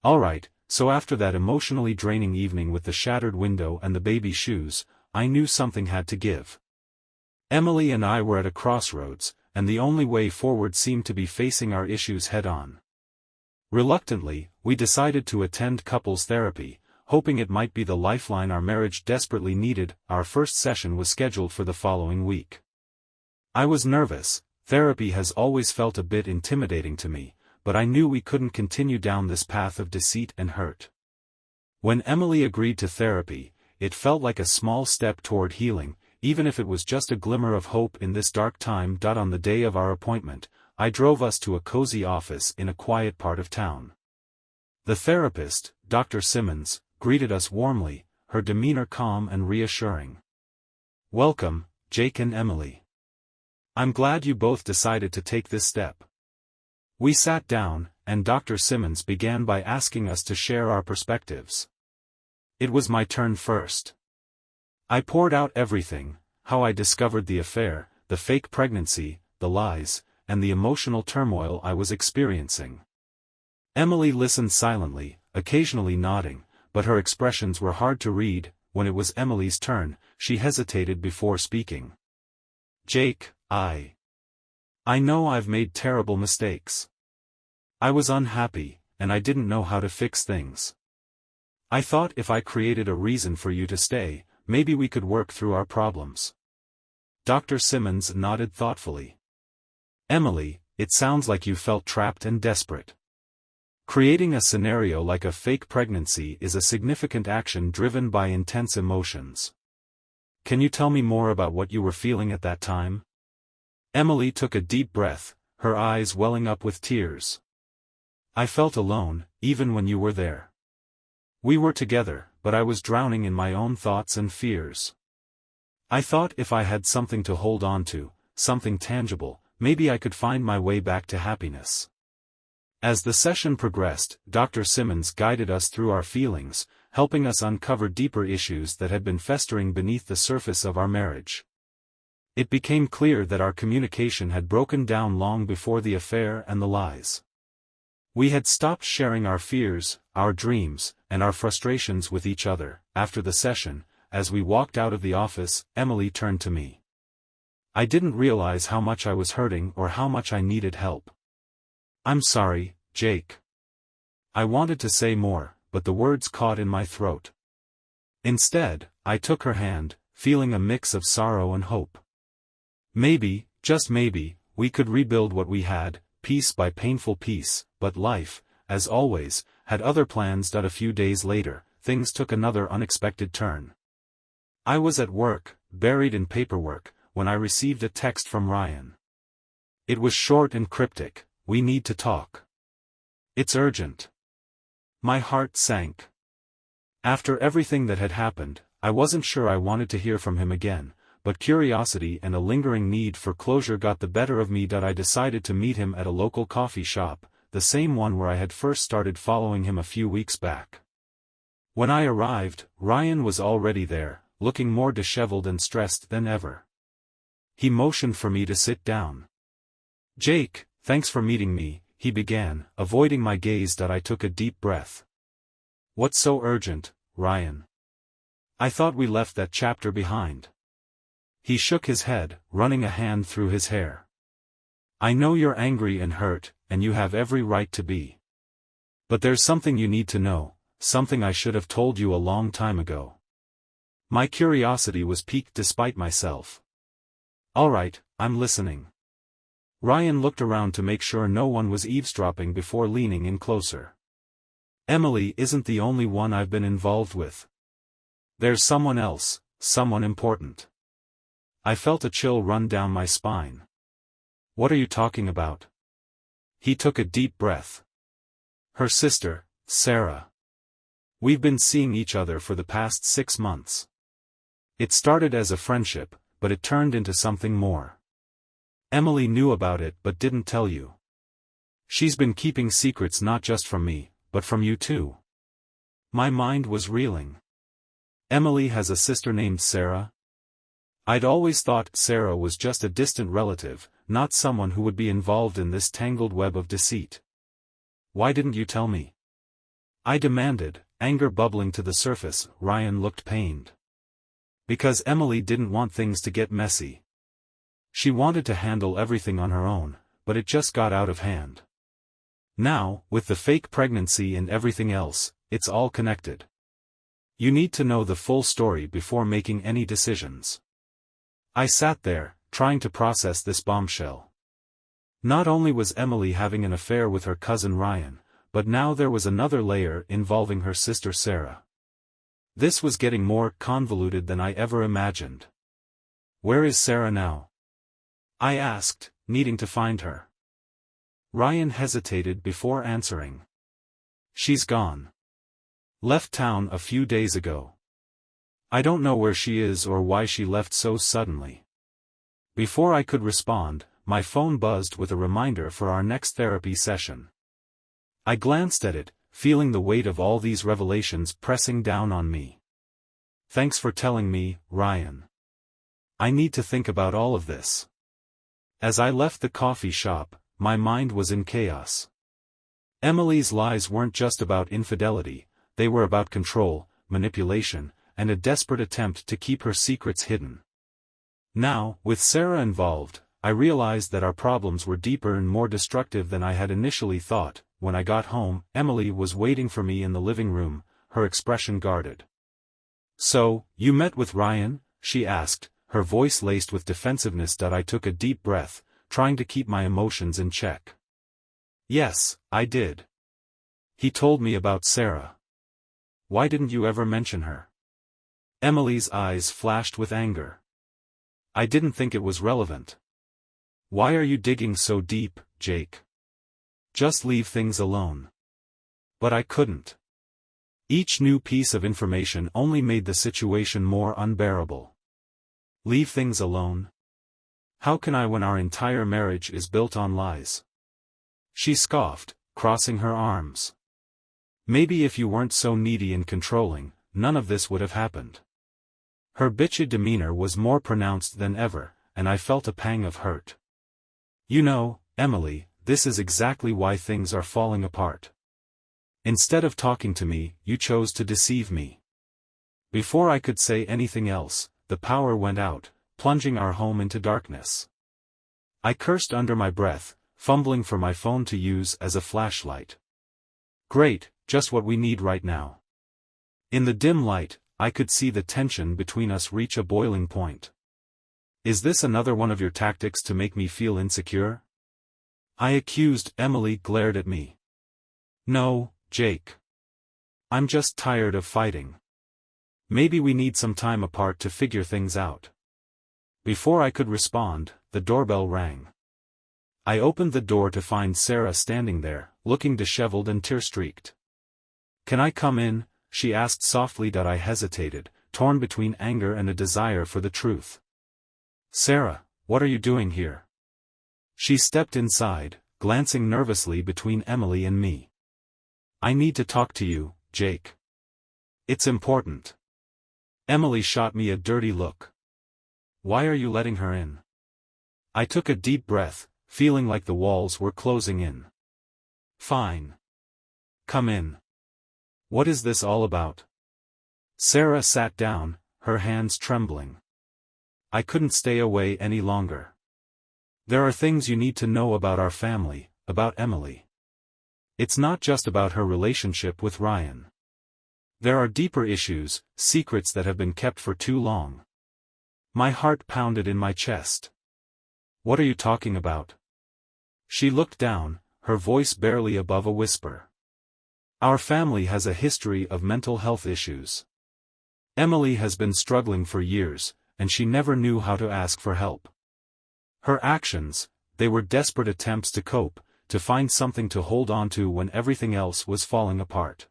Alright, so after that emotionally draining evening with the shattered window and the baby shoes, I knew something had to give. Emily and I were at a crossroads, and the only way forward seemed to be facing our issues head-on. Reluctantly, we decided to attend couples therapy, hoping it might be the lifeline our marriage desperately needed. Our first session was scheduled for the following week. I was nervous. Therapy has always felt a bit intimidating to me, but I knew we couldn't continue down this path of deceit and hurt. When Emily agreed to therapy, it felt like a small step toward healing, even if it was just a glimmer of hope in this dark time. On the day of our appointment, I drove us to a cozy office in a quiet part of town. The therapist, Dr. Simmons, greeted us warmly, her demeanor calm and reassuring. "Welcome, Jake and Emily. I'm glad you both decided to take this step." We sat down, and Dr. Simmons began by asking us to share our perspectives. It was my turn first. I poured out everything: how I discovered the affair, the fake pregnancy, the lies, and the emotional turmoil I was experiencing. Emily listened silently, occasionally nodding, but her expressions were hard to read. When it was Emily's turn, she hesitated before speaking. "Jake, I know I've made terrible mistakes. I was unhappy, and I didn't know how to fix things. I thought if I created a reason for you to stay, maybe we could work through our problems." Dr. Simmons nodded thoughtfully. "Emily, it sounds like you felt trapped and desperate. Creating a scenario like a fake pregnancy is a significant action driven by intense emotions. Can you tell me more about what you were feeling at that time?" Emily took a deep breath, her eyes welling up with tears. "I felt alone, even when you were there. We were together, but I was drowning in my own thoughts and fears. I thought if I had something to hold on to, something tangible, maybe I could find my way back to happiness." As the session progressed, Dr. Simmons guided us through our feelings, helping us uncover deeper issues that had been festering beneath the surface of our marriage. It became clear that our communication had broken down long before the affair and the lies. We had stopped sharing our fears, our dreams, and our frustrations with each other. After the session, as we walked out of the office, Emily turned to me. "I didn't realize how much I was hurting or how much I needed help. I'm sorry, Jake." I wanted to say more, but the words caught in my throat. Instead, I took her hand, feeling a mix of sorrow and hope. Maybe, just maybe, we could rebuild what we had, piece by painful piece. But life, as always, had other plans. A few days later, things took another unexpected turn. I was at work, buried in paperwork, when I received a text from Ryan. It was short and cryptic: "We need to talk. It's urgent." My heart sank. After everything that had happened, I wasn't sure I wanted to hear from him again, but curiosity and a lingering need for closure got the better of me. I decided to meet him at a local coffee shop, the same one where I had first started following him a few weeks back. When I arrived, Ryan was already there, looking more disheveled and stressed than ever. He motioned for me to sit down. "Jake, thanks for meeting me," he began, avoiding my gaze. I took a deep breath. "What's so urgent, Ryan? I thought we left that chapter behind." He shook his head, running a hand through his hair. "I know you're angry and hurt, and you have every right to be. But there's something you need to know, something I should have told you a long time ago." My curiosity was piqued despite myself. "Alright, I'm listening." Ryan looked around to make sure no one was eavesdropping before leaning in closer. "Emily isn't the only one I've been involved with. There's someone else, someone important." I felt a chill run down my spine. "What are you talking about?" He took a deep breath. "Her sister, Sarah. We've been seeing each other for the past 6 months. It started as a friendship, but it turned into something more. Emily knew about it but didn't tell you. She's been keeping secrets not just from me, but from you too." My mind was reeling. Emily has a sister named Sarah? I'd always thought Sarah was just a distant relative, not someone who would be involved in this tangled web of deceit. "Why didn't you tell me?" I demanded, anger bubbling to the surface. Ryan looked pained. Because Emily didn't want things to get messy. She wanted to handle everything on her own, but it just got out of hand. Now, with the fake pregnancy and everything else, it's all connected. You need to know the full story before making any decisions. I sat there, trying to process this bombshell. Not only was Emily having an affair with her cousin Ryan, but now there was another layer involving her sister Sarah. This was getting more convoluted than I ever imagined. Where is Sarah now? I asked, needing to find her. Ryan hesitated before answering. She's gone. Left town a few days ago. I don't know where she is or why she left so suddenly. Before I could respond, my phone buzzed with a reminder for our next therapy session. I glanced at it, feeling the weight of all these revelations pressing down on me. Thanks for telling me, Ryan. I need to think about all of this. As I left the coffee shop, my mind was in chaos. Emily's lies weren't just about infidelity, they were about control, manipulation, and a desperate attempt to keep her secrets hidden. Now, with Sarah involved, I realized that our problems were deeper and more destructive than I had initially thought. When I got home, Emily was waiting for me in the living room, her expression guarded. So, you met with Ryan? She asked, her voice laced with defensiveness. I took a deep breath, trying to keep my emotions in check. Yes, I did. He told me about Sarah. Why didn't you ever mention her? Emily's eyes flashed with anger. I didn't think it was relevant. Why are you digging so deep, Jake? Just leave things alone. But I couldn't. Each new piece of information only made the situation more unbearable. Leave things alone? How can I when our entire marriage is built on lies? She scoffed, crossing her arms. Maybe if you weren't so needy and controlling, none of this would have happened. Her bitchy demeanor was more pronounced than ever, and I felt a pang of hurt. You know, Emily, this is exactly why things are falling apart. Instead of talking to me, you chose to deceive me. Before I could say anything else, the power went out, plunging our home into darkness. I cursed under my breath, fumbling for my phone to use as a flashlight. Great, just what we need right now. In the dim light, I could see the tension between us reach a boiling point. Is this another one of your tactics to make me feel insecure? I accused. Emily glared at me. No, Jake. I'm just tired of fighting. Maybe we need some time apart to figure things out. Before I could respond, the doorbell rang. I opened the door to find Sarah standing there, looking disheveled and tear-streaked. Can I come in? She asked softly. I hesitated, torn between anger and a desire for the truth. Sarah, what are you doing here? She stepped inside, glancing nervously between Emily and me. I need to talk to you, Jake. It's important. Emily shot me a dirty look. Why are you letting her in? I took a deep breath, feeling like the walls were closing in. Fine. Come in. What is this all about? Sarah sat down, her hands trembling. I couldn't stay away any longer. There are things you need to know about our family, about Emily. It's not just about her relationship with Ryan. There are deeper issues, secrets that have been kept for too long. My heart pounded in my chest. What are you talking about? She looked down, her voice barely above a whisper. Our family has a history of mental health issues. Emily has been struggling for years, and she never knew how to ask for help. Her actions, they were desperate attempts to cope, to find something to hold on to when everything else was falling apart.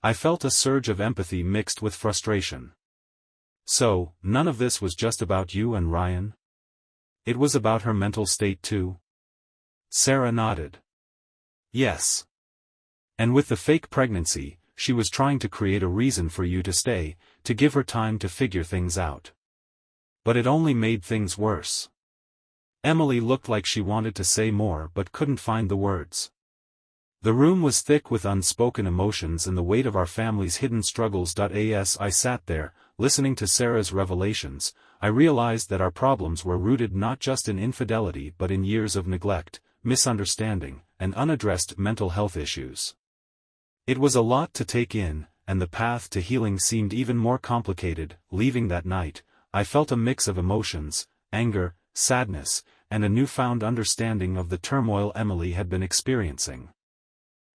I felt a surge of empathy mixed with frustration. So, none of this was just about you and Ryan? It was about her mental state too? Sarah nodded. Yes. And with the fake pregnancy, she was trying to create a reason for you to stay, to give her time to figure things out. But it only made things worse. Emily looked like she wanted to say more but couldn't find the words. The room was thick with unspoken emotions and the weight of our family's hidden struggles. As I sat there, listening to Sarah's revelations, I realized that our problems were rooted not just in infidelity but in years of neglect, misunderstanding, and unaddressed mental health issues. It was a lot to take in, and the path to healing seemed even more complicated. Leaving that night, I felt a mix of emotions, anger, sadness, and a newfound understanding of the turmoil Emily had been experiencing.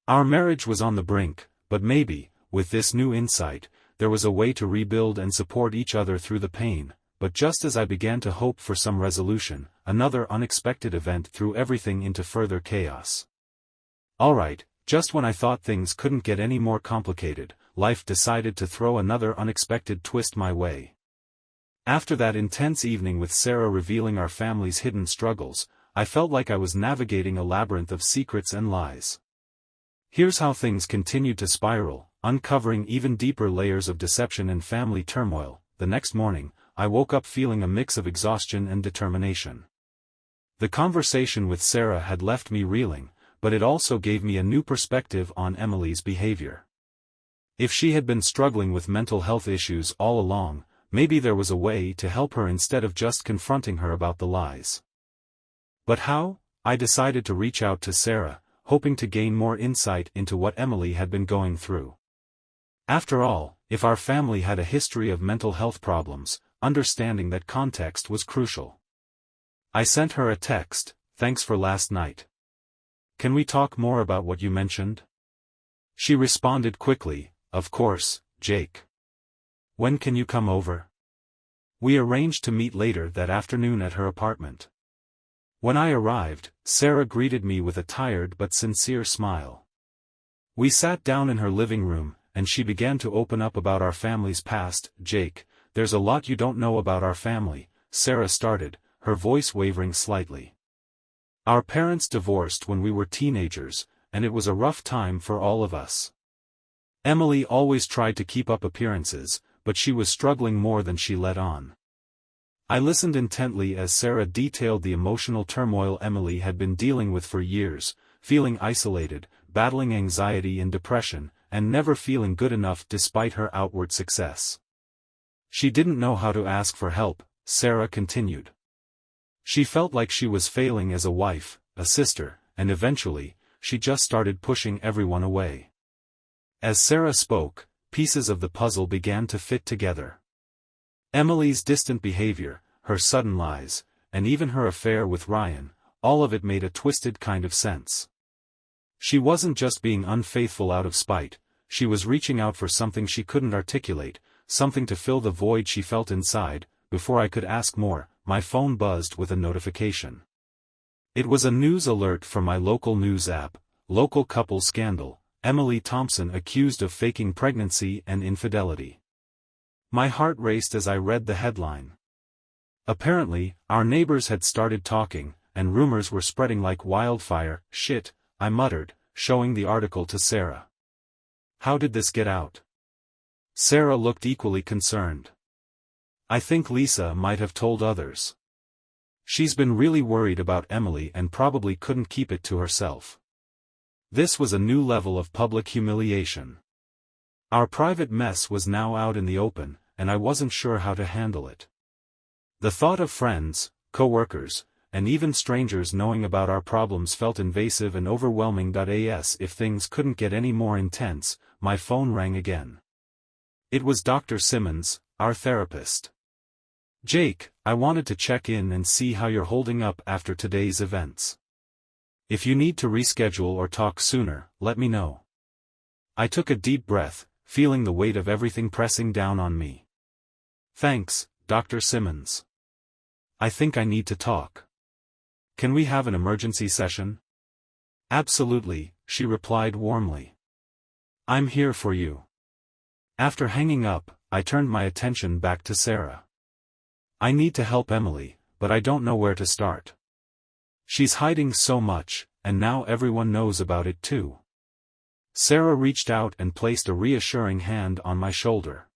Our marriage was on the brink, but maybe, with this new insight, there was a way to rebuild and support each other through the pain. But just as I began to hope for some resolution, another unexpected event threw everything into further chaos. Alright, just when I thought things couldn't get any more complicated, life decided to throw another unexpected twist my way. After that intense evening with Sarah revealing our family's hidden struggles, I felt like I was navigating a labyrinth of secrets and lies. Here's how things continued to spiral, uncovering even deeper layers of deception and family turmoil. The next morning, I woke up feeling a mix of exhaustion and determination. The conversation with Sarah had left me reeling, but it also gave me a new perspective on Emily's behavior. If she had been struggling with mental health issues all along, maybe there was a way to help her instead of just confronting her about the lies. But how? I decided to reach out to Sarah, hoping to gain more insight into what Emily had been going through. After all, if our family had a history of mental health problems, understanding that context was crucial. I sent her a text, "Thanks for last night. Can we talk more about what you mentioned?" She responded quickly, "Of course, Jake. When can you come over?" We arranged to meet later that afternoon at her apartment. When I arrived, Sarah greeted me with a tired but sincere smile. We sat down in her living room, and she began to open up about our family's past. "Jake, there's a lot you don't know about our family," Sarah started, her voice wavering slightly. "Our parents divorced when we were teenagers, and it was a rough time for all of us. Emily always tried to keep up appearances, but she was struggling more than she let on." I listened intently as Sarah detailed the emotional turmoil Emily had been dealing with for years, feeling isolated, battling anxiety and depression, and never feeling good enough despite her outward success. She didn't know how to ask for help, Sarah continued. She felt like she was failing as a wife, a sister, and eventually, she just started pushing everyone away. As Sarah spoke, pieces of the puzzle began to fit together. Emily's distant behavior, her sudden lies, and even her affair with Ryan, all of it made a twisted kind of sense. She wasn't just being unfaithful out of spite, she was reaching out for something she couldn't articulate, something to fill the void she felt inside. Before I could ask more, my phone buzzed with a notification. It was a news alert from my local news app. "Local couple scandal, Emily Thompson accused of faking pregnancy and infidelity." My heart raced as I read the headline. Apparently, our neighbors had started talking, and rumors were spreading like wildfire. "Shit," I muttered, showing the article to Sarah. "How did this get out?" Sarah looked equally concerned. "I think Lisa might have told others. She's been really worried about Emily and probably couldn't keep it to herself." This was a new level of public humiliation. Our private mess was now out in the open, and I wasn't sure how to handle it. The thought of friends, co-workers, and even strangers knowing about our problems felt invasive and overwhelming. As if things couldn't get any more intense, my phone rang again. It was Dr. Simmons, our therapist. "Jake, I wanted to check in and see how you're holding up after today's events. If you need to reschedule or talk sooner, let me know." I took a deep breath, feeling the weight of everything pressing down on me. "Thanks, Dr. Simmons. I think I need to talk. Can we have an emergency session?" "Absolutely," she replied warmly. "I'm here for you." After hanging up, I turned my attention back to Sarah. "I need to help Emily, but I don't know where to start. She's hiding so much, and now everyone knows about it too." Sarah reached out and placed a reassuring hand on my shoulder.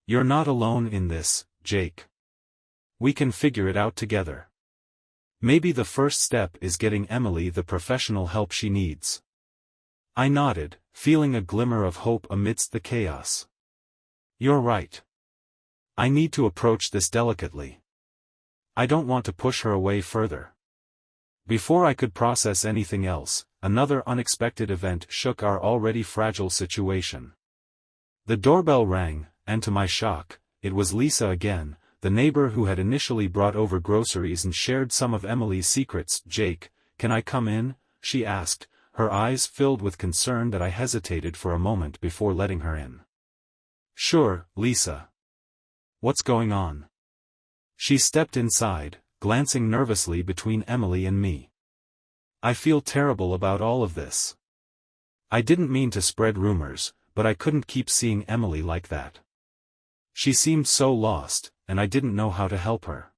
"You're not alone in this, Jake. We can figure it out together. Maybe the first step is getting Emily the professional help she needs." I nodded, feeling a glimmer of hope amidst the chaos. You're right. I need to approach this delicately. I don't want to push her away further. Before I could process anything else, another unexpected event shook our already fragile situation. The doorbell rang, and to my shock, it was Lisa again, the neighbor who had initially brought over groceries and shared some of Emily's secrets. "Jake, can I come in?" she asked, her eyes filled with concern that I hesitated for a moment before letting her in. "Sure, Lisa. What's going on?" She stepped inside, glancing nervously between Emily and me. "I feel terrible about all of this. I didn't mean to spread rumors, but I couldn't keep seeing Emily like that. She seemed so lost, and I didn't know how to help her."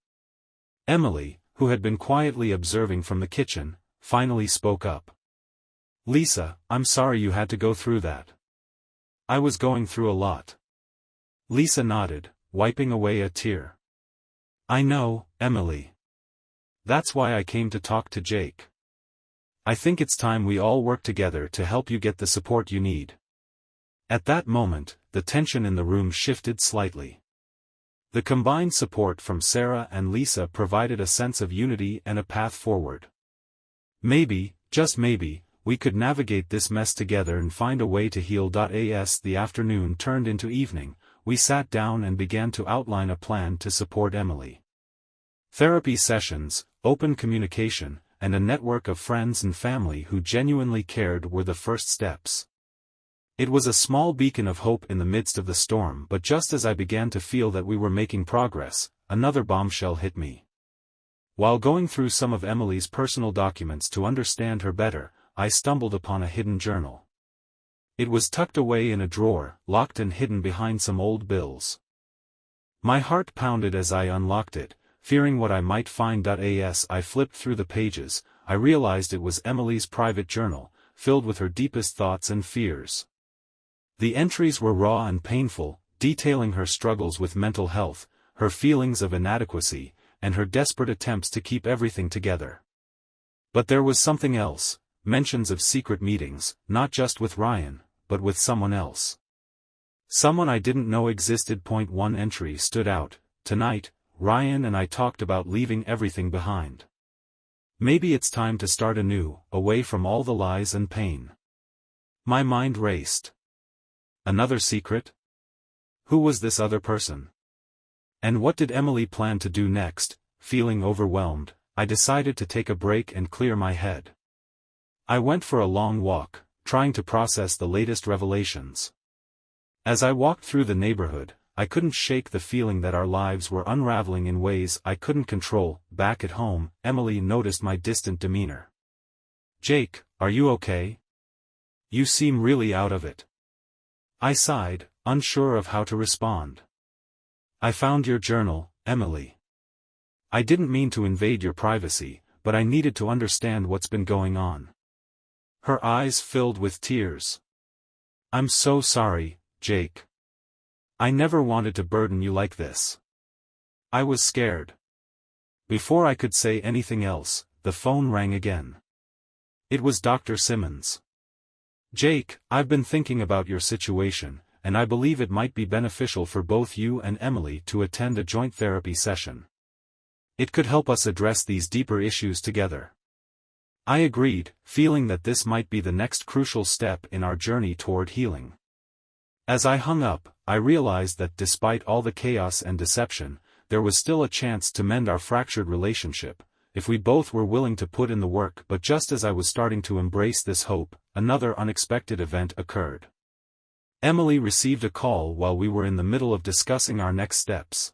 Emily, who had been quietly observing from the kitchen, finally spoke up. "Lisa, I'm sorry you had to go through that. I was going through a lot." Lisa nodded, wiping away a tear. "I know, Emily. That's why I came to talk to Jake. I think it's time we all work together to help you get the support you need." At that moment, the tension in the room shifted slightly. The combined support from Sarah and Lisa provided a sense of unity and a path forward. Maybe, just maybe, we could navigate this mess together and find a way to heal. As the afternoon turned into evening, we sat down and began to outline a plan to support Emily. Therapy sessions, open communication, and a network of friends and family who genuinely cared were the first steps. It was a small beacon of hope in the midst of the storm, but just as I began to feel that we were making progress, another bombshell hit me. While going through some of Emily's personal documents to understand her better, I stumbled upon a hidden journal. It was tucked away in a drawer, locked and hidden behind some old bills. My heart pounded as I unlocked it, fearing what I might find. As I flipped through the pages, I realized it was Emily's private journal, filled with her deepest thoughts and fears. The entries were raw and painful, detailing her struggles with mental health, her feelings of inadequacy, and her desperate attempts to keep everything together. But there was something else, mentions of secret meetings, not just with Ryan, but with someone else. Someone I didn't know existed. One entry stood out: "Tonight, Ryan and I talked about leaving everything behind. Maybe it's time to start anew, away from all the lies and pain." My mind raced. Another secret? Who was this other person? And what did Emily plan to do next? Feeling overwhelmed, I decided to take a break and clear my head. I went for a long walk, trying to process the latest revelations. As I walked through the neighborhood, I couldn't shake the feeling that our lives were unraveling in ways I couldn't control. Back at home, Emily noticed my distant demeanor. "Jake, are you okay? You seem really out of it." I sighed, unsure of how to respond. "I found your journal, Emily. I didn't mean to invade your privacy, but I needed to understand what's been going on." Her eyes filled with tears. "I'm so sorry, Jake. I never wanted to burden you like this. I was scared." Before I could say anything else, the phone rang again. It was Dr. Simmons. "Jake, I've been thinking about your situation, and I believe it might be beneficial for both you and Emily to attend a joint therapy session. It could help us address these deeper issues together." I agreed, feeling that this might be the next crucial step in our journey toward healing. As I hung up, I realized that despite all the chaos and deception, there was still a chance to mend our fractured relationship, if we both were willing to put in the work. But just as I was starting to embrace this hope, another unexpected event occurred. Emily received a call while we were in the middle of discussing our next steps.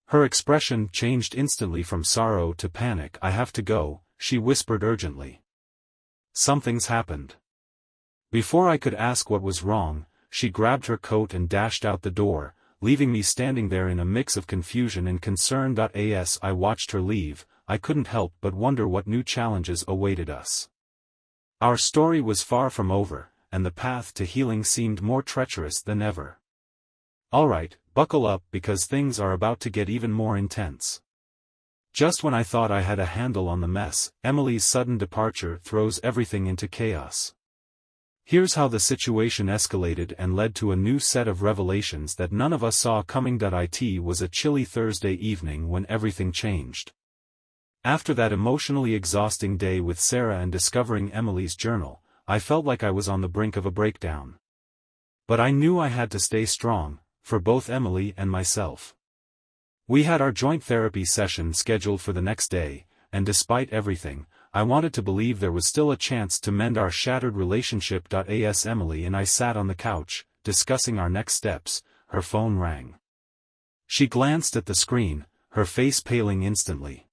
Her expression changed instantly from sorrow to panic. "I have to go," she whispered urgently. "Something's happened." Before I could ask what was wrong, she grabbed her coat and dashed out the door, leaving me standing there in a mix of confusion and concern. As I watched her leave, I couldn't help but wonder what new challenges awaited us. Our story was far from over, and the path to healing seemed more treacherous than ever. Alright, buckle up because things are about to get even more intense. Just when I thought I had a handle on the mess, Emily's sudden departure throws everything into chaos. Here's how the situation escalated and led to a new set of revelations that none of us saw coming. It was a chilly Thursday evening when everything changed. After that emotionally exhausting day with Sarah and discovering Emily's journal, I felt like I was on the brink of a breakdown. But I knew I had to stay strong, for both Emily and myself. We had our joint therapy session scheduled for the next day, and despite everything, I wanted to believe there was still a chance to mend our shattered relationship. As Emily and I sat on the couch, discussing our next steps, her phone rang. She glanced at the screen, her face paling instantly.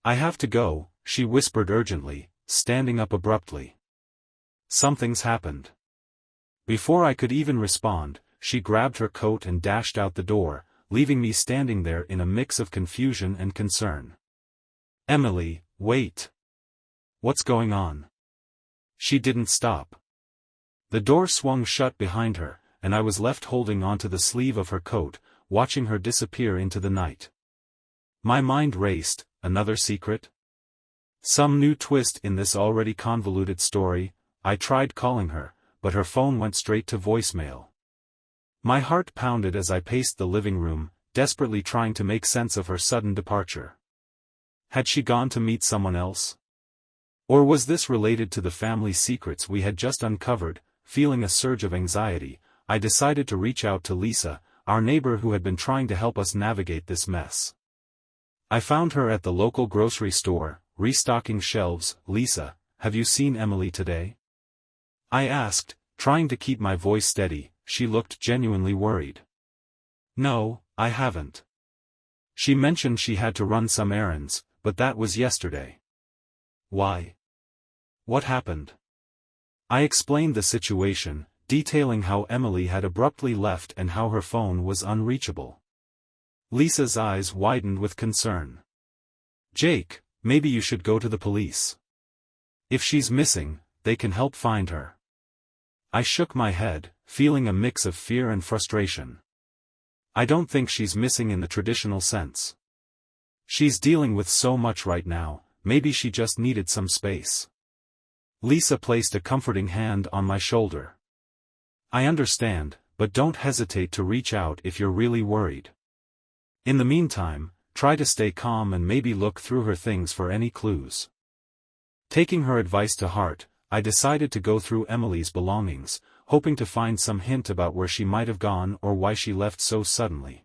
"I have to go," she whispered urgently, standing up abruptly. "Something's happened." Before I could even respond, she grabbed her coat and dashed out the door, leaving me standing there in a mix of confusion and concern. "Emily, wait. What's going on?" She didn't stop. The door swung shut behind her, and I was left holding onto the sleeve of her coat, watching her disappear into the night. My mind raced. Another secret? Some new twist in this already convoluted story? I tried calling her, but her phone went straight to voicemail. My heart pounded as I paced the living room, desperately trying to make sense of her sudden departure. Had she gone to meet someone else? Or was this related to the family secrets we had just uncovered? Feeling a surge of anxiety, I decided to reach out to Lisa, our neighbor who had been trying to help us navigate this mess. I found her at the local grocery store, restocking shelves. "Lisa, have you seen Emily today?" I asked, trying to keep my voice steady. She looked genuinely worried. "No, I haven't. She mentioned she had to run some errands, but that was yesterday." "Why? What happened?" I explained the situation, detailing how Emily had abruptly left and how her phone was unreachable. Lisa's eyes widened with concern. "Jake, maybe you should go to the police. If she's missing, they can help find her." I shook my head, feeling a mix of fear and frustration. "I don't think she's missing in the traditional sense. She's dealing with so much right now, maybe she just needed some space." Lisa placed a comforting hand on my shoulder. "I understand, but don't hesitate to reach out if you're really worried. In the meantime, try to stay calm and maybe look through her things for any clues." Taking her advice to heart, I decided to go through Emily's belongings, hoping to find some hint about where she might have gone or why she left so suddenly.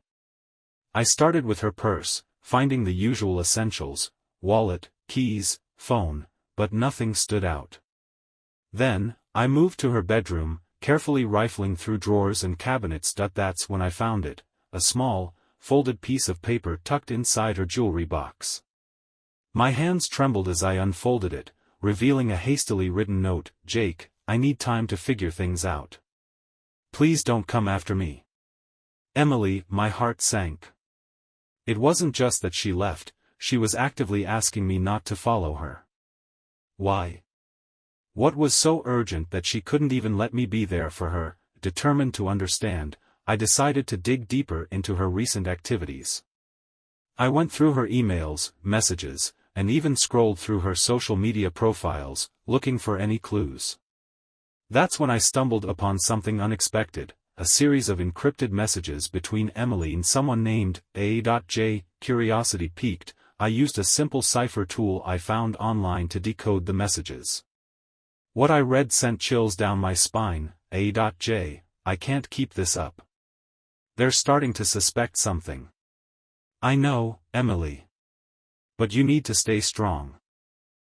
I started with her purse, finding the usual essentials: wallet, keys, phone, but nothing stood out. Then, I moved to her bedroom, carefully rifling through drawers and cabinets. That's when I found it, a small, folded piece of paper tucked inside her jewelry box. My hands trembled as I unfolded it, revealing a hastily written note: "Jake, I need time to figure things out. Please don't come after me." Emily, my heart sank. It wasn't just that she left, she was actively asking me not to follow her. Why? What was so urgent that she couldn't even let me be there for her? Determined to understand, I decided to dig deeper into her recent activities. I went through her emails, messages, and even scrolled through her social media profiles, looking for any clues. That's when I stumbled upon something unexpected: a series of encrypted messages between Emily and someone named A.J. Curiosity piqued, I used a simple cipher tool I found online to decode the messages. What I read sent chills down my spine. A.J. I can't keep this up. They're starting to suspect something. I know, Emily. But you need to stay strong.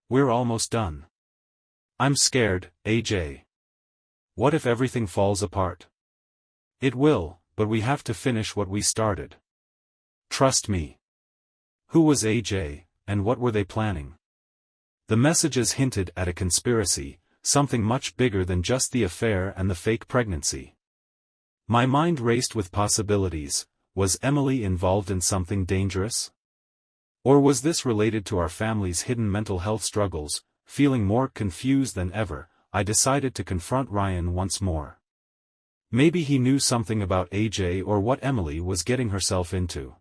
We're almost done. I'm scared, AJ. What if everything falls apart? It will, but we have to finish what we started. Trust me. Who was AJ, and what were they planning? The messages hinted at a conspiracy, something much bigger than just the affair and the fake pregnancy. My mind raced with possibilities. Was Emily involved in something dangerous? Or was this related to our family's hidden mental health struggles? Feeling more confused than ever, I decided to confront Ryan once more. Maybe he knew something about AJ or what Emily was getting herself into.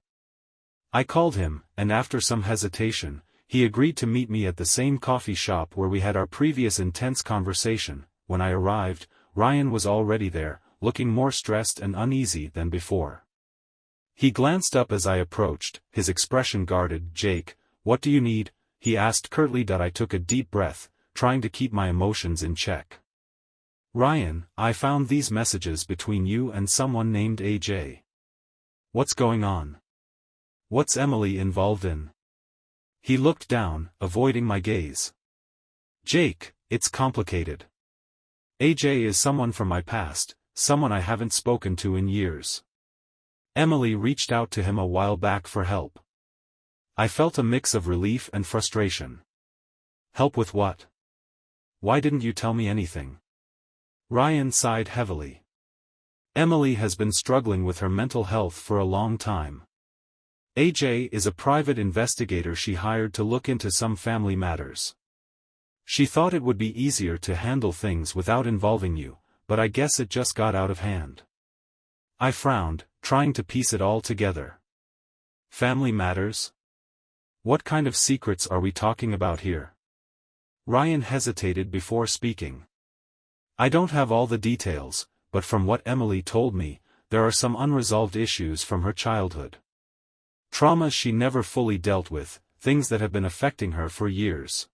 I called him, and after some hesitation, he agreed to meet me at the same coffee shop where we had our previous intense conversation. when I arrived, Ryan was already there, looking more stressed and uneasy than before. He glanced up as I approached, his expression guarded. "Jake, what do you need?" he asked curtly. I took a deep breath, trying to keep my emotions in check. "Ryan, I found these messages between you and someone named AJ. What's going on? What's Emily involved in?" He looked down, avoiding my gaze. "Jake, it's complicated. AJ is someone from my past, someone I haven't spoken to in years. Emily reached out to him a while back for help." I felt a mix of relief and frustration. "Help with what? Why didn't you tell me anything?" Ryan sighed heavily. "Emily has been struggling with her mental health for a long time. AJ is a private investigator she hired to look into some family matters. She thought it would be easier to handle things without involving you, but I guess it just got out of hand." I frowned, trying to piece it all together. "Family matters? What kind of secrets are we talking about here?" Ryan hesitated before speaking. "I don't have all the details, but from what Emily told me, there are some unresolved issues from her childhood. Traumas she never fully dealt with, things that have been affecting her for years."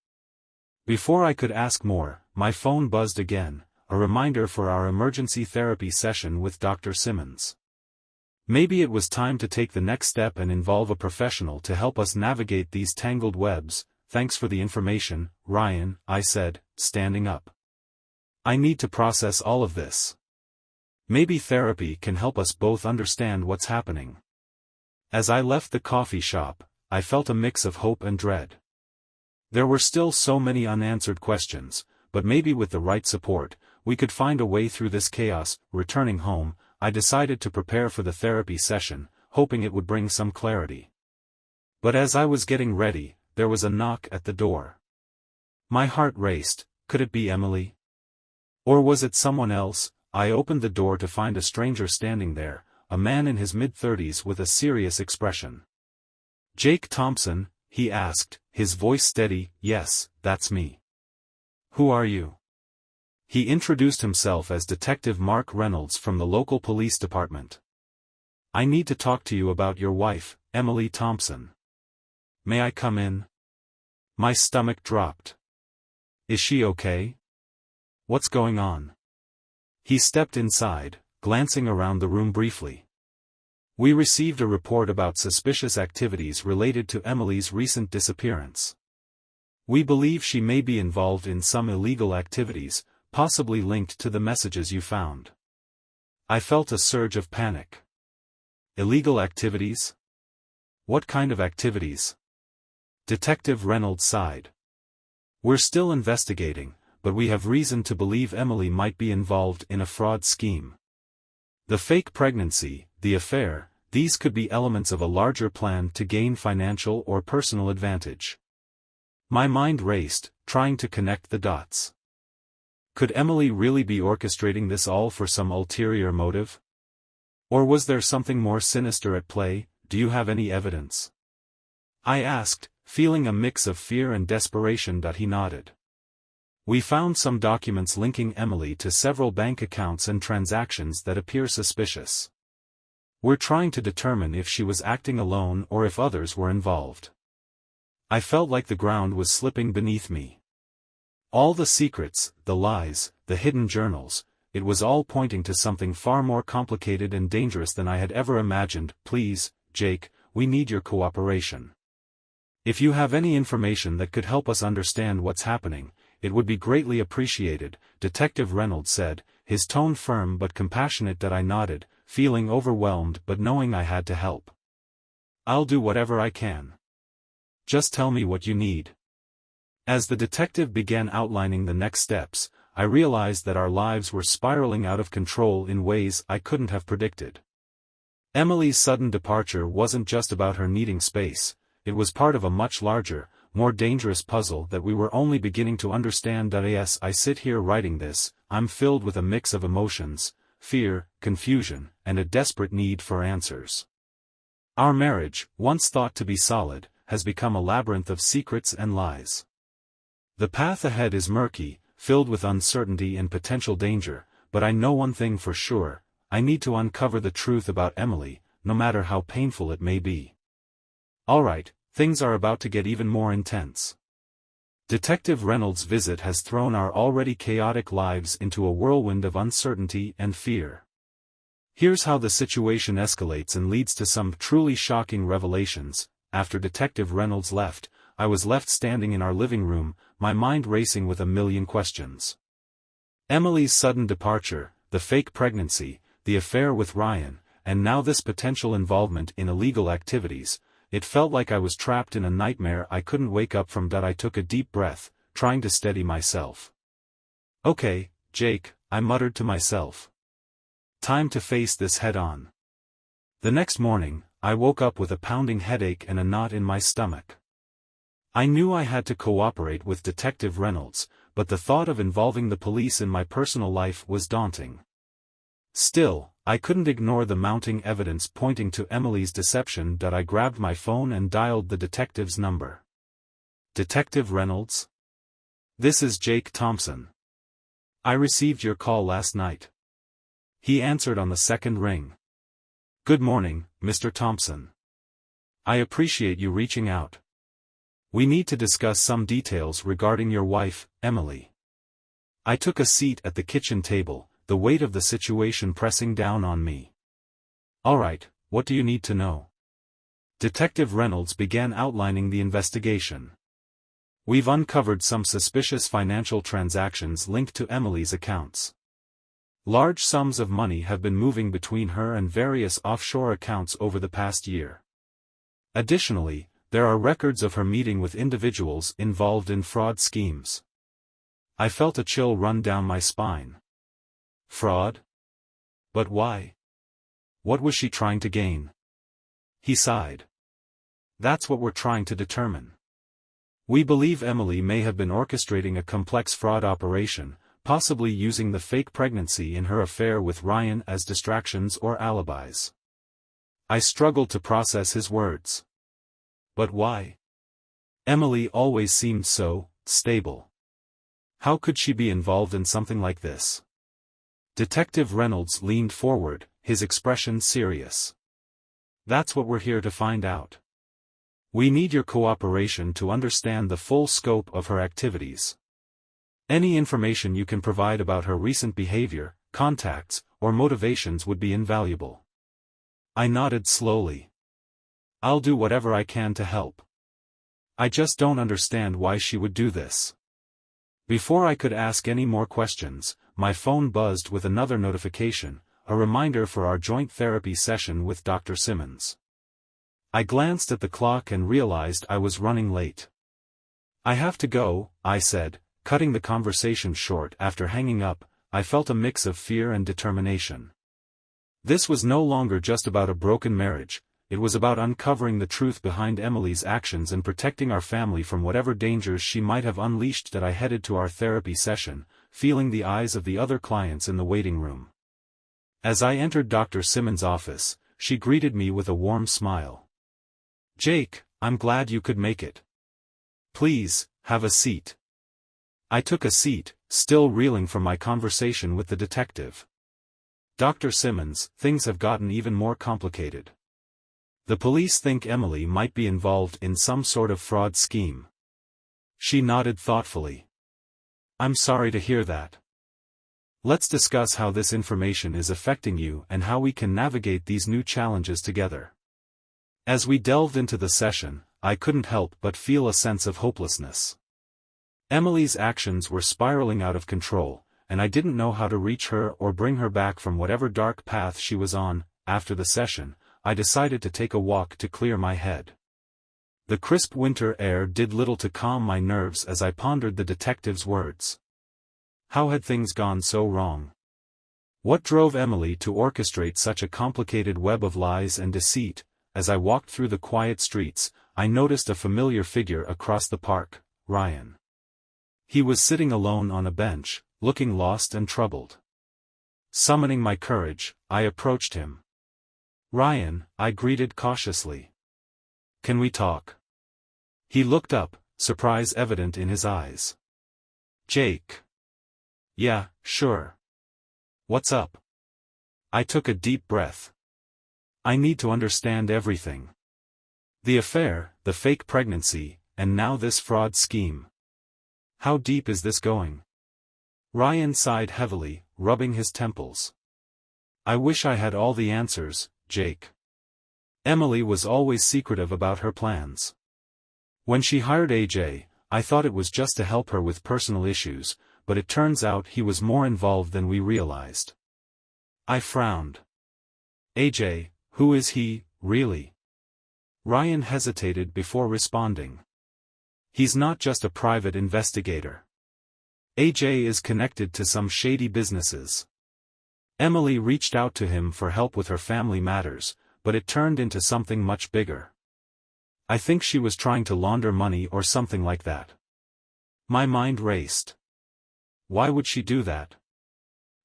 Before I could ask more, my phone buzzed again, a reminder for our emergency therapy session with Dr. Simmons. Maybe it was time to take the next step and involve a professional to help us navigate these tangled webs. "Thanks for the information, Ryan," I said, standing up. "I need to process all of this. Maybe therapy can help us both understand what's happening." As I left the coffee shop, I felt a mix of hope and dread. There were still so many unanswered questions, but maybe with the right support, we could find a way through this chaos. Returning home, I decided to prepare for the therapy session, hoping it would bring some clarity. But as I was getting ready, there was a knock at the door. My heart raced. Could it be Emily? Or was it someone else? I opened the door to find a stranger standing there, a man in his mid-30s with a serious expression. "Jake Thompson?" he asked, his voice steady. "Yes, that's me." "Who are you?" He introduced himself as Detective Mark Reynolds from the local police department. "I need to talk to you about your wife, Emily Thompson." "May I come in?" My stomach dropped. "Is she okay? What's going on?" He stepped inside, glancing around the room briefly. "We received a report about suspicious activities related to Emily's recent disappearance. We believe she may be involved in some illegal activities, possibly linked to the messages you found." I felt a surge of panic. "Illegal activities? What kind of activities?" Detective Reynolds sighed. "We're still investigating, but we have reason to believe Emily might be involved in a fraud scheme. The fake pregnancy, the affair, these could be elements of a larger plan to gain financial or personal advantage." My mind raced, trying to connect the dots. Could Emily really be orchestrating this all for some ulterior motive? Or was there something more sinister at play? "Do you have any evidence?" I asked, feeling a mix of fear and desperation. He nodded. "We found some documents linking Emily to several bank accounts and transactions that appear suspicious. We're trying to determine if she was acting alone or if others were involved." I felt like the ground was slipping beneath me. All the secrets, the lies, the hidden journals, it was all pointing to something far more complicated and dangerous than I had ever imagined. "Please, Jake, we need your cooperation. If you have any information that could help us understand what's happening, it would be greatly appreciated," Detective Reynolds said, his tone firm but compassionate. I nodded, feeling overwhelmed but knowing I had to help. "I'll do whatever I can. Just tell me what you need." As the detective began outlining the next steps, I realized that our lives were spiraling out of control in ways I couldn't have predicted. Emily's sudden departure wasn't just about her needing space, it was part of a much larger, more dangerous puzzle that we were only beginning to understand. As I sit here writing this, I'm filled with a mix of emotions, fear, confusion, and a desperate need for answers. Our marriage, once thought to be solid, has become a labyrinth of secrets and lies. The path ahead is murky, filled with uncertainty and potential danger, but I know one thing for sure: I need to uncover the truth about Emily, no matter how painful it may be. Alright, things are about to get even more intense. Detective Reynolds' visit has thrown our already chaotic lives into a whirlwind of uncertainty and fear. Here's how the situation escalates and leads to some truly shocking revelations. After Detective Reynolds left, I was left standing in our living room, my mind racing with a million questions. Emily's sudden departure, the fake pregnancy, the affair with Ryan, and now this potential involvement in illegal activities. It felt like I was trapped in a nightmare I couldn't wake up from. I took a deep breath, trying to steady myself. Okay, Jake, I muttered to myself. Time to face this head-on. The next morning, I woke up with a pounding headache and a knot in my stomach. I knew I had to cooperate with Detective Reynolds, but the thought of involving the police in my personal life was daunting. Still, I couldn't ignore the mounting evidence pointing to Emily's deception. I grabbed my phone and dialed the detective's number. Detective Reynolds? This is Jake Thompson. I received your call last night. He answered on the second ring. Good morning, Mr. Thompson. I appreciate you reaching out. We need to discuss some details regarding your wife, Emily. I took a seat at the kitchen table, the weight of the situation pressing down on me. Alright, what do you need to know? Detective Reynolds began outlining the investigation. We've uncovered some suspicious financial transactions linked to Emily's accounts. Large sums of money have been moving between her and various offshore accounts over the past year. Additionally, there are records of her meeting with individuals involved in fraud schemes. I felt a chill run down my spine. Fraud? But why? What was she trying to gain? He sighed. That's what we're trying to determine. We believe Emily may have been orchestrating a complex fraud operation, possibly using the fake pregnancy in her affair with Ryan as distractions or alibis. I struggled to process his words. But why? Emily always seemed so stable. How could she be involved in something like this? Detective Reynolds leaned forward, his expression serious. That's what we're here to find out. We need your cooperation to understand the full scope of her activities. Any information you can provide about her recent behavior, contacts, or motivations would be invaluable. I nodded slowly. I'll do whatever I can to help. I just don't understand why she would do this. Before I could ask any more questions, my phone buzzed with another notification, a reminder for our joint therapy session with Dr. Simmons. I glanced at the clock and realized I was running late. I have to go, I said, cutting the conversation short. After hanging up, I felt a mix of fear and determination. This was no longer just about a broken marriage, it was about uncovering the truth behind Emily's actions and protecting our family from whatever dangers she might have unleashed. I headed to our therapy session, feeling the eyes of the other clients in the waiting room. As I entered Dr. Simmons' office, she greeted me with a warm smile. Jake, I'm glad you could make it. Please, have a seat. I took a seat, still reeling from my conversation with the detective. Dr. Simmons, things have gotten even more complicated. The police think Emily might be involved in some sort of fraud scheme. She nodded thoughtfully. I'm sorry to hear that. Let's discuss how this information is affecting you and how we can navigate these new challenges together. As we delved into the session, I couldn't help but feel a sense of hopelessness. Emily's actions were spiraling out of control, and I didn't know how to reach her or bring her back from whatever dark path she was on. After the session, I decided to take a walk to clear my head. The crisp winter air did little to calm my nerves as I pondered the detective's words. How had things gone so wrong? What drove Emily to orchestrate such a complicated web of lies and deceit? As I walked through the quiet streets, I noticed a familiar figure across the park, Ryan. He was sitting alone on a bench, looking lost and troubled. Summoning my courage, I approached him. Ryan, I greeted cautiously. Can we talk? He looked up, surprise evident in his eyes. Jake. Yeah, sure. What's up? I took a deep breath. I need to understand everything. The affair, the fake pregnancy, and now this fraud scheme. How deep is this going? Ryan sighed heavily, rubbing his temples. I wish I had all the answers, Jake. Emily was always secretive about her plans. When she hired AJ, I thought it was just to help her with personal issues, but it turns out he was more involved than we realized. I frowned. AJ, who is he, really? Ryan hesitated before responding. He's not just a private investigator. AJ is connected to some shady businesses. Emily reached out to him for help with her family matters, but it turned into something much bigger. I think she was trying to launder money or something like that. My mind raced. Why would she do that?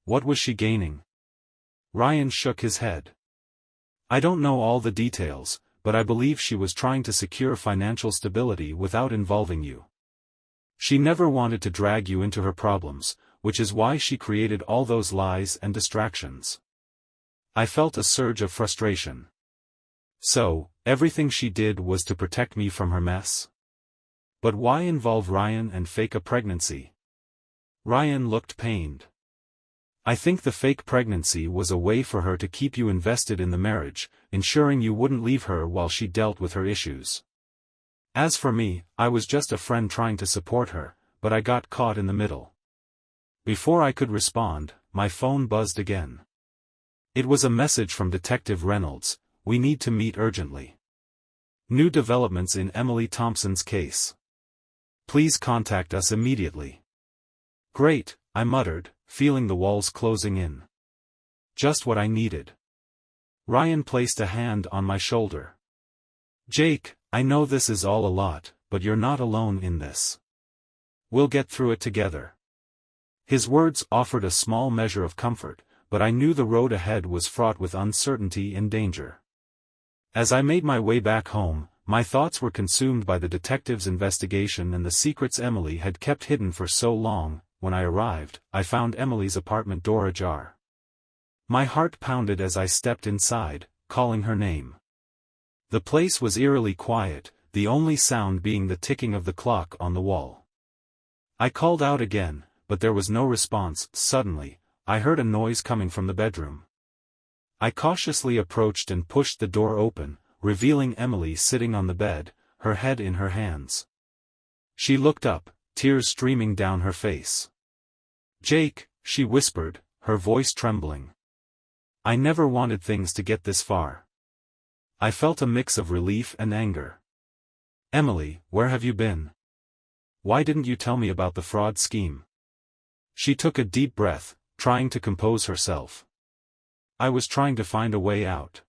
What was she gaining? Ryan shook his head. I don't know all the details, but I believe she was trying to secure financial stability without involving you. She never wanted to drag you into her problems, which is why she created all those lies and distractions. I felt a surge of frustration. So, everything she did was to protect me from her mess? But why involve Ryan and fake a pregnancy? Ryan looked pained. I think the fake pregnancy was a way for her to keep you invested in the marriage, ensuring you wouldn't leave her while she dealt with her issues. As for me, I was just a friend trying to support her, but I got caught in the middle. Before I could respond, my phone buzzed again. It was a message from Detective Reynolds. We need to meet urgently. New developments in Emily Thompson's case. Please contact us immediately. Great, I muttered, feeling the walls closing in. Just what I needed. Ryan placed a hand on my shoulder. Jake, I know this is all a lot, but you're not alone in this. We'll get through it together. His words offered a small measure of comfort, but I knew the road ahead was fraught with uncertainty and danger. As I made my way back home, my thoughts were consumed by the detective's investigation and the secrets Emily had kept hidden for so long. When I arrived, I found Emily's apartment door ajar. My heart pounded as I stepped inside, calling her name. The place was eerily quiet, the only sound being the ticking of the clock on the wall. I called out again, but there was no response. Suddenly, I heard a noise coming from the bedroom. I cautiously approached and pushed the door open, revealing Emily sitting on the bed, her head in her hands. She looked up, tears streaming down her face. Jake, she whispered, her voice trembling. I never wanted things to get this far. I felt a mix of relief and anger. Emily, where have you been? Why didn't you tell me about the fraud scheme? She took a deep breath, trying to compose herself. I was trying to find a way out.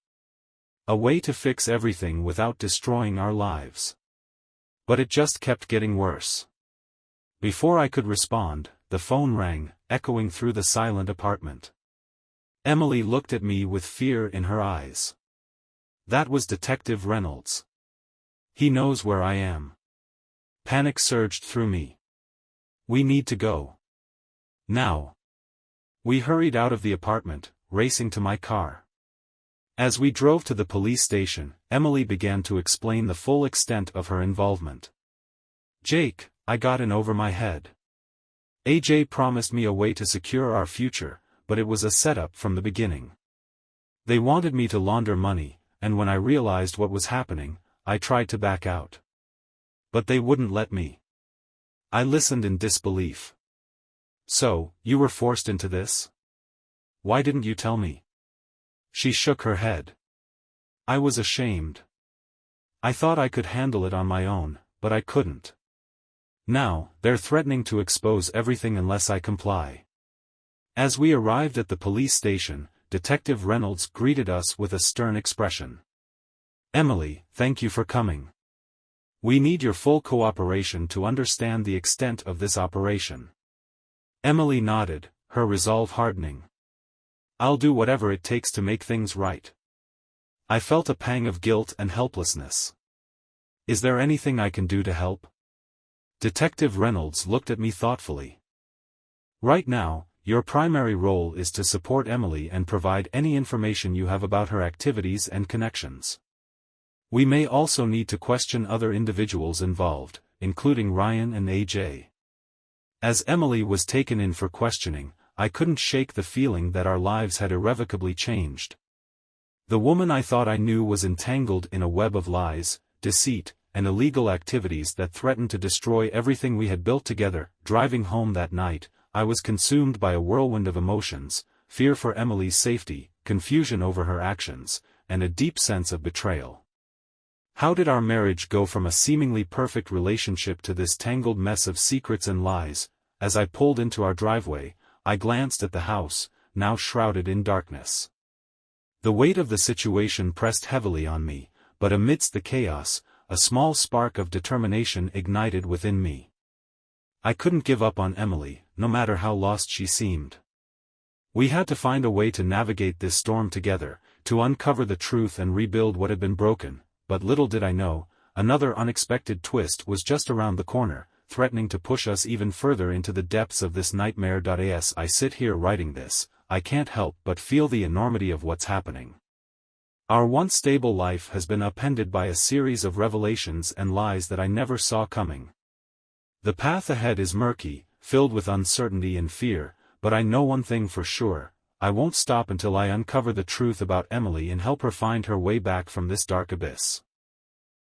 A way to fix everything without destroying our lives. But it just kept getting worse. Before I could respond, the phone rang, echoing through the silent apartment. Emily looked at me with fear in her eyes. That was Detective Reynolds. He knows where I am. Panic surged through me. We need to go. Now. We hurried out of the apartment, racing to my car. As we drove to the police station, Emily began to explain the full extent of her involvement. Jake, I got in over my head. AJ promised me a way to secure our future, but it was a setup from the beginning. They wanted me to launder money, and when I realized what was happening, I tried to back out. But they wouldn't let me. I listened in disbelief. So, you were forced into this? Why didn't you tell me? She shook her head. I was ashamed. I thought I could handle it on my own, but I couldn't. Now, they're threatening to expose everything unless I comply. As we arrived at the police station, Detective Reynolds greeted us with a stern expression. Emily, thank you for coming. We need your full cooperation to understand the extent of this operation. Emily nodded, her resolve hardening. I'll do whatever it takes to make things right. I felt a pang of guilt and helplessness. Is there anything I can do to help? Detective Reynolds looked at me thoughtfully. Right now, your primary role is to support Emily and provide any information you have about her activities and connections. We may also need to question other individuals involved, including Ryan and AJ. As Emily was taken in for questioning, I couldn't shake the feeling that our lives had irrevocably changed. The woman I thought I knew was entangled in a web of lies, deceit, and illegal activities that threatened to destroy everything we had built together. Driving home that night, I was consumed by a whirlwind of emotions: fear for Emily's safety, confusion over her actions, and a deep sense of betrayal. How did our marriage go from a seemingly perfect relationship to this tangled mess of secrets and lies? As I pulled into our driveway, I glanced at the house, now shrouded in darkness. The weight of the situation pressed heavily on me, but amidst the chaos, a small spark of determination ignited within me. I couldn't give up on Emily, no matter how lost she seemed. We had to find a way to navigate this storm together, to uncover the truth and rebuild what had been broken. But little did I know, another unexpected twist was just around the corner, threatening to push us even further into the depths of this nightmare. As I sit here writing this, I can't help but feel the enormity of what's happening. Our once stable life has been upended by a series of revelations and lies that I never saw coming. The path ahead is murky, filled with uncertainty and fear, but I know one thing for sure: I won't stop until I uncover the truth about Emily and help her find her way back from this dark abyss.